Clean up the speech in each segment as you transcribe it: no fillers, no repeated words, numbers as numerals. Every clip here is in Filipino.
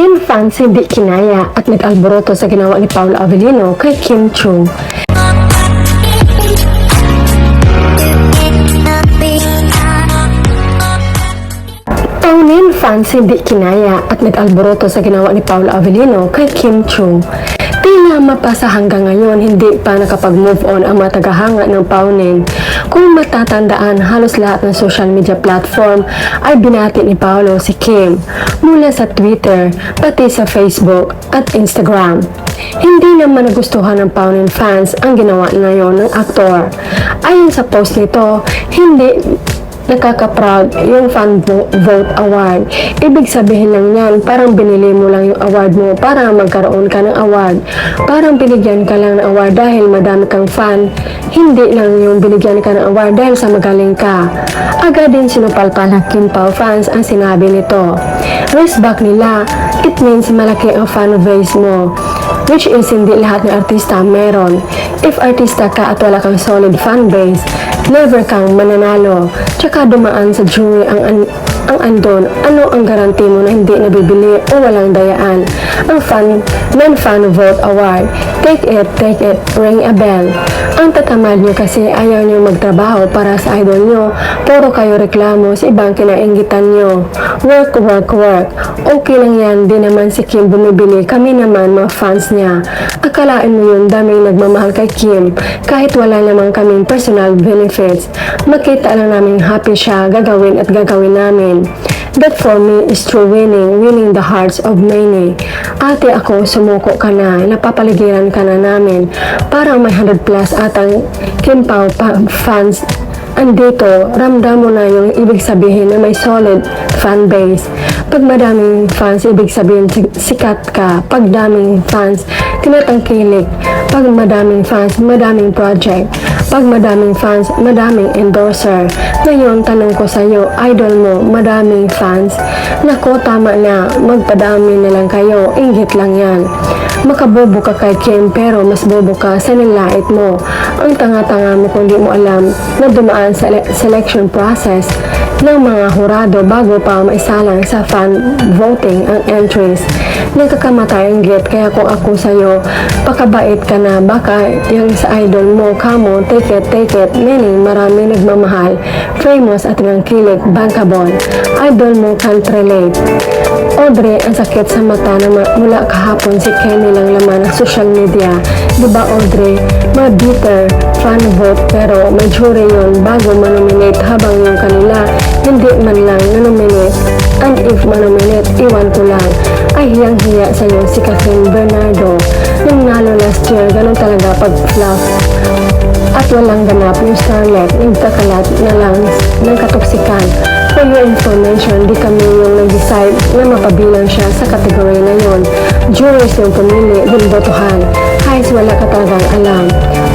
Taunin fans hindi kinaya at nag-alboroto sa ginawa ni Paolo Avellino kay Kim Chiu. Taunin fans hindi kinaya at nag-alboroto sa ginawa ni Paolo Avellino kay Kim Chiu. Tila mapasa hanggang ngayon hindi pa nakapag-move on ang mga tagahanga ng Paunin. Kung matatandaan, halos lahat ng social media platform ay binati ni Paolo si Kim mula sa Twitter, pati sa Facebook at Instagram. Hindi naman nagustuhan ng Paunin fans ang ginawa ngayon ng aktor. Ayon sa post nito, hindi nakaka-proud yung fan vote award. Ibig sabihin lang yan, parang binili mo lang yung award mo para magkaroon ka ng award. Parang binigyan ka lang ng award dahil madami kang fan. Hindi lang yung binigyan ka ng award dahil sa magaling ka. Agad din sinupalpal ng Kim Pao fans ang sinabi nito. Respect nila, it means malaki ang fan base mo. Which is hindi lahat ng artista meron. If artista ka at wala kang solid fan base, never kang mananalo. Tsaka dumaan sa jury ang andon, ano ang garanti mo na hindi nabibili o walang dayaan? Ang non-fan vote award, take it, ring a bell. Ang tatamad nyo kasi ayaw nyo magtrabaho para sa idol nyo, puro kayo reklamo sa ibang kinainggitan nyo. Work. Okay lang yan, di naman si Kim bumibili, kami naman mga fans niya. Akalain mo yun, daming nagmamahal kay Kim, kahit wala naman kaming personal benefits. Makita lang namin happy siya, gagawin namin. That for me is true winning the hearts of many. Ate ako, sumuko ka na, napapaligiran ka na namin. Parang may 100 plus atang Kim Pao fans andito, ramdam mo na yung ibig sabihin na may solid fan base. Pag madaming fans, ibig sabihin sikat ka. Pag daming fans, tinatangkilik. Pag madaming fans, madaming project. Pag madaming fans, madaming endorser. Ngayon, tanong ko sa'yo, idol mo, madaming fans? Nako, tama na, magpadami na lang kayo, inggit lang yan. Makabobo ka kay Kim pero mas bobo ka sa nilait mo. Ang tanga-tanga mo kung di mo alam na dumaan sa selection process ng mga hurado bago pa maisalang sa fan voting ang entries. Nagkakamatay ang git, kaya kung ako sa'yo, pakabait ka na, baka yung sa idol mo, kamo, take it, meaning marami nagmamahal, famous at nangkilig, bankable. Idol mo can't relate. Audrey, ang sakit sa mata na mula kahapon si Kenny lang laman ng social media. Diba Audrey, ma-bitter fan vote pero may jury yun bago manominate habang yung kanila hindi man lang nanominate. And if manominate, iwan ko lang. Ay hiyang-hiya sa'yo si Catherine Bernardo. Nung nalo last year, ganun talaga pag fluff. At walang ganap yung Starlet, nagkakalat na lang ng katoksikan. For your information, di kami yung nag-decide na mapabilang siya sa kategory na yun. Jurors yung pumili, din botohan. Kahit wala ka talagang alam.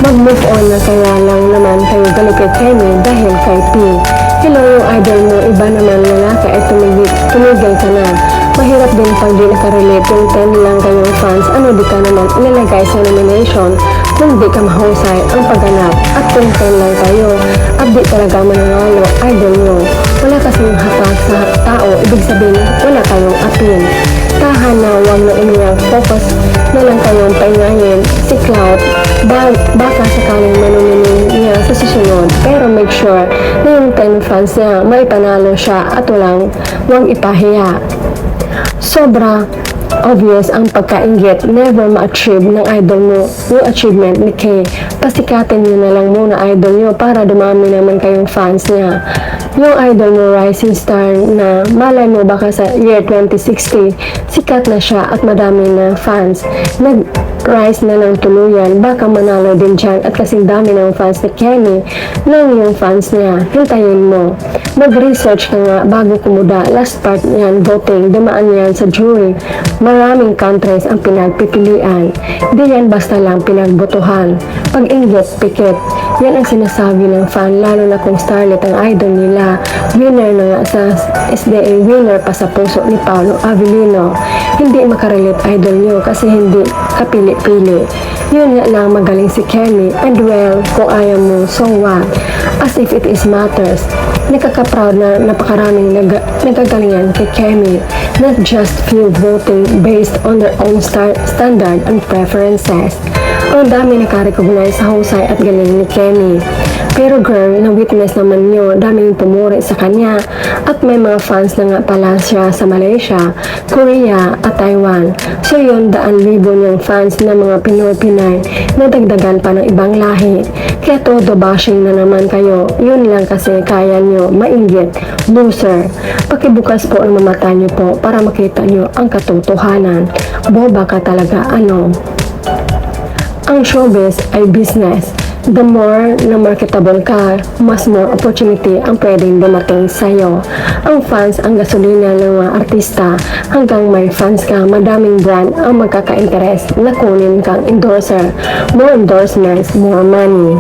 Mag-move on na kaya lang naman kayo galit kay Kenny dahil kay P. Hello, yung idol mo, iba naman lalaki ay tumigil ka na. Mahirap din pag di nakarelate yung 10 lang kayong fans, ano di ka naman ilalagay sa nomination kung di ka mahusay ang pagganap. At kung 10 lang kayo, at di talaga mananalo, idol nyo. Wala kasing hatak sa tao, ibig sabihin wala kayong appeal. Tahan na huwag na umiyak, focus na lang kayong paingayin si Cloud. Baka sakaling manominin niya sa susunod, pero make sure na yung 10 fans niya may panalo siya at huwag ipahiya. Sobra obvious ang pagkainggit, never ma-achieve ng idol mo yung achievement ni Kay. Pasikatin nyo na lang muna idol nyo para dumami naman kayong fans niya. Yung idol mo rising star na malay mo baka sa year 2060 sikat na siya at madami na fans. Nag-rise na ng tuluyan, baka manalo din dyan at kasing dami ng fans ni Kenny nang yung fans niya. Hintayin mo. Mag-research ka nga bago kumuda. Last part niyan, voting, dumaan yan sa jury. Maraming countries ang pinagpipilian. Di yan basta lang pinagbotohan. Pag-inggit, pikit. Yan ang sinasabi ng fan, lalo na kung starlet ang idol nila. ka winner na nga sa SDA winner pa sa puso ni Paolo Avellino. Hindi makarelate idol nyo kasi hindi kapili-pili. Yun nga lang magaling si Kenny, and well, kung ayaw mo, so what? As if it is matters. Nakaka-proud na napakaraming nagagalingan kay Kemi, not just few voting based on their own standard and preferences. Ang dami nakarecognize sa husay at galing ni Kemi. Pero girl, na-witness naman nyo, daming pumuri sa kanya at may mga fans na nga pala siya sa Malaysia, Korea at Taiwan. So yun, daan-libo niyang fans na mga Pinoy-Pinay na dagdagan pa ng ibang lahi. Kaya todo bashing na naman kayo, yun lang kasi kaya nyo mainggit, loser. Pakibukas po ang mata nyo po para makita nyo ang katotohanan. Boba ka talaga, ano? Ang showbiz ay business. The more na marketable ka, mas more opportunity ang pwedeng dumating sa'yo. Ang fans ang gasolina ng mga artista. Hanggang may fans ka, madaming brand ang magkaka-interest na kunin kang endorser. More endorsements, more money.